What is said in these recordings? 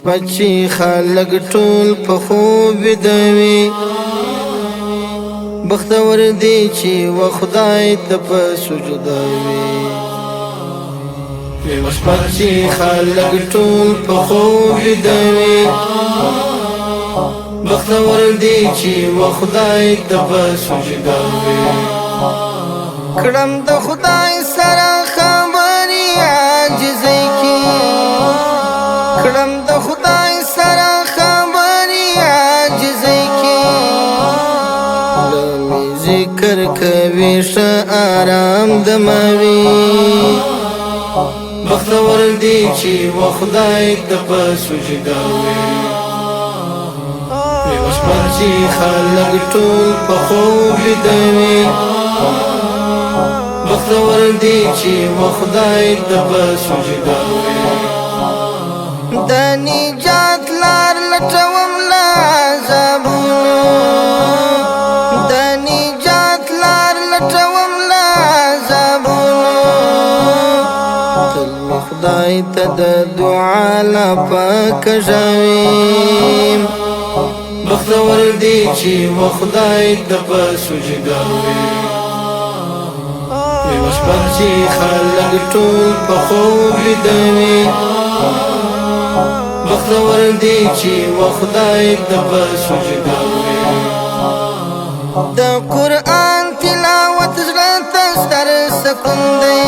شپه چې خلک ټول په خوب ویده وي بختور دی چې و خدای ته په سجده وي یوه شپه چې خلک ټول په خوب ویده وي بختور دی چې و خدای ته په سجده وي کړم د خدای سره خبرې عاجزۍ کې کړم د خدای سره خبرې عاجزۍ کې لمې ذکر کوي ښه آرام دموي بختور دی چې و خدای ته په سجده وي یوه شپه چې خلک ټول په خوب ویده وي بختور دی چې و خدای ته په سجده وي د نجات لار لټوم له عذابونو د نجات لار لټوم له عذابونو تل مې خدای ته د دعا لپاره کږوي بختور دی چې و خدای ته په سجده وي یوه شپه چې خلک ټول په خوب ویده وي بختور دی چې و خدای ته په سجده وي د قرآن تلاوت زړه ته ستر سکون دی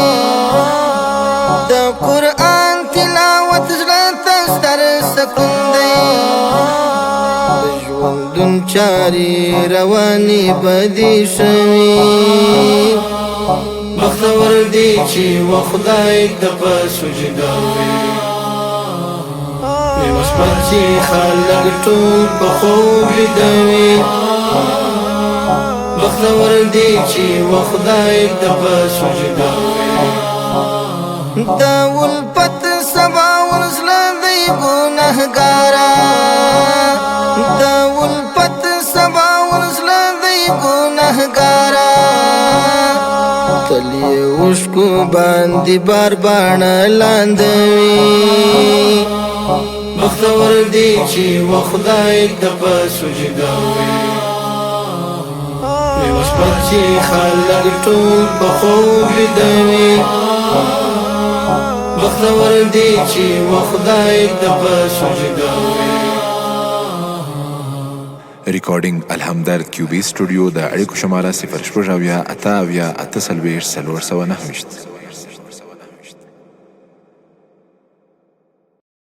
د قرآن تلاوت زړه ته ستر سکون دی د ژوندون چارې روانې بدې شوي بختور دی چې و خدای ته په سجده وي یوه شپه چې خلک ټول په خوب ویده وي بختور دی چې و خدای ته په سجده وي د الفت سبا ورزله دی ګنهګاره د الفت سبا ورزله دی ګنهګاره تل یې اوښکو باندې بار باڼه لاندوي بختور دی چې و خدای ته په سجده وي یوه شپه چې خلک ټول په خوب ویده وي بختور دی چې و خدای ته په سجده وي ریکارډینګ الحمدرد کیوبی سټوډیو د اړیکو شماره 0 8 8 8 4 9